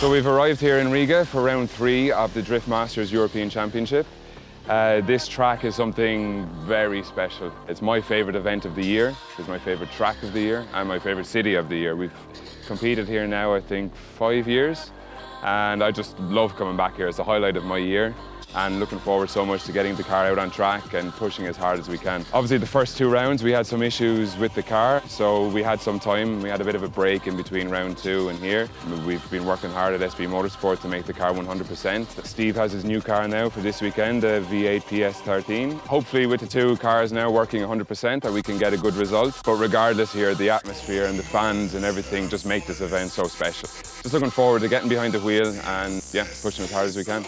So we've arrived here in Riga for round 3 of the Drift Masters European Championship. This track is something very special. It's my favourite event of the year, it's my favourite track of the year, and my favourite city of the year. We've competed here now, I think, 5 years, and I just love coming back here. It's the highlight of my year, and looking forward so much to getting the car out on track and pushing as hard as we can. Obviously, the first 2 rounds, we had some issues with the car, so we had some time. We had a bit of a break in between round 2 and here. We've been working hard at SB Motorsport to make the car 100%. Steve has his new car now for this weekend, the V8 PS13. Hopefully, with the 2 cars now working 100%, that we can get a good result. But regardless here, the atmosphere and the fans and everything just make this event so special. Just looking forward to getting behind the wheel and, yeah, pushing as hard as we can.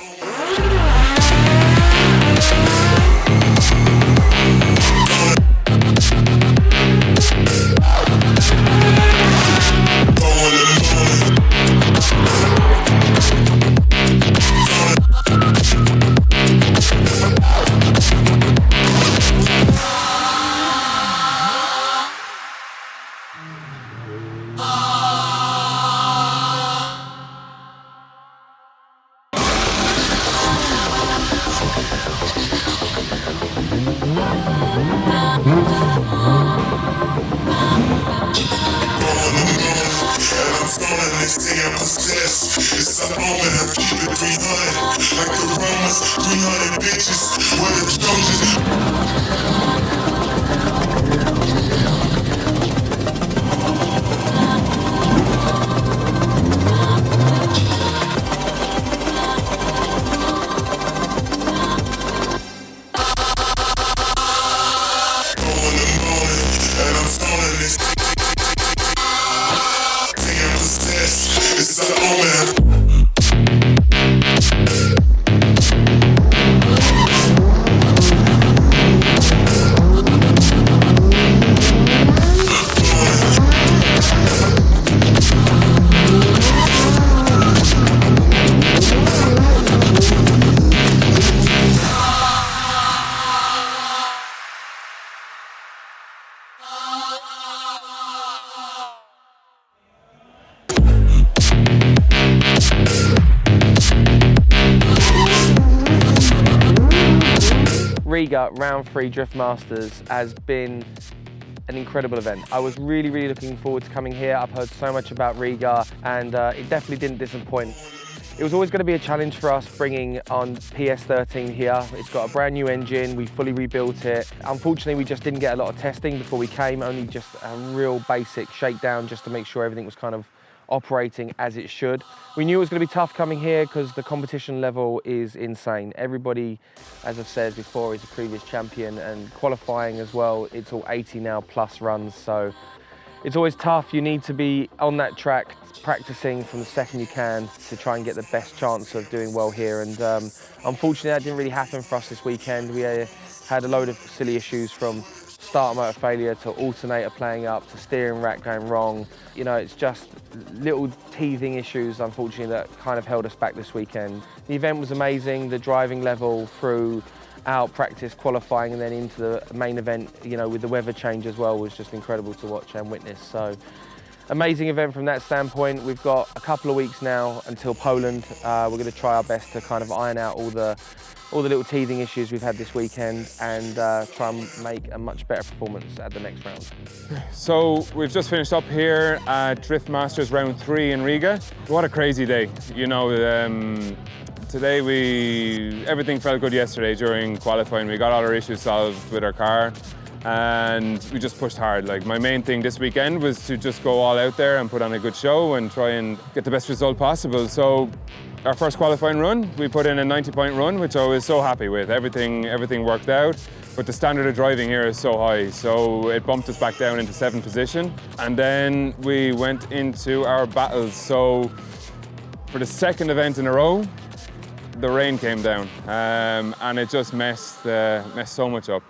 It's a moment, I keep it 300, like the Romans, 300 bitches, where the Trojans. It's a moment. Riga Round 3 Drift Masters has been an incredible event. I was really looking forward to coming here. I've heard so much about Riga, and it definitely didn't disappoint. It was always going to be a challenge for us bringing on PS13 here. It's got a brand new engine, we fully rebuilt it. Unfortunately, we just didn't get a lot of testing before we came, only just a real basic shakedown just to make sure everything was kind of operating as it should. We knew it was going to be tough coming here because the competition level is insane. Everybody, as I've said before, is a previous champion, and qualifying as well, it's all 80 now plus runs, so it's always tough. You need to be on that track practicing from the second you can to try and get the best chance of doing well here, and unfortunately that didn't really happen for us this weekend. We had a load of silly issues, from starter motor failure to alternator playing up to steering rack going wrong. You know, it's just little teething issues, unfortunately, that kind of held us back this weekend. The event was amazing. The driving level through our practice, qualifying, and then into the main event, you know, with the weather change as well, was just incredible to watch and witness. So, amazing event from that standpoint. We've got a couple of weeks now until Poland. We're going to try our best to kind of iron out all the little teething issues we've had this weekend, and try and make a much better performance at the next round. So we've just finished up here at Drift Masters round 3 in Riga. What a crazy day. You know, today everything felt good yesterday during qualifying. We got all our issues solved with our car, and we just pushed hard. Like, my main thing this weekend was to just go all out there and put on a good show and try and get the best result possible. So our first qualifying run, we put in a 90-point run, which I was so happy with. Everything worked out, but the standard of driving here is so high, so it bumped us back down into 7th position. And then we went into our battles. So for the second event in a row, the rain came down, and it just messed so much up.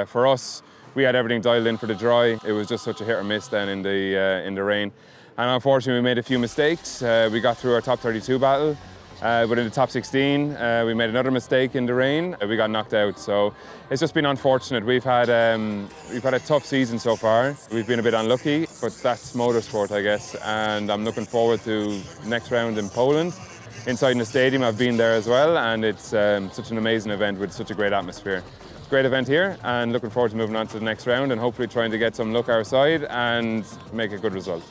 For us, we had everything dialed in for the dry. It was just such a hit or miss then in the rain. And unfortunately, we made a few mistakes. We got through our top 32 battle, But in the top 16, we made another mistake in the rain. We got knocked out, so it's just been unfortunate. We've had a tough season so far. We've been a bit unlucky, but that's motorsport, I guess. And I'm looking forward to next round in Poland. Inside in the stadium, I've been there as well, and it's such an amazing event with such a great atmosphere. It's a great event here, and looking forward to moving on to the next round and hopefully trying to get some luck our side and make a good result.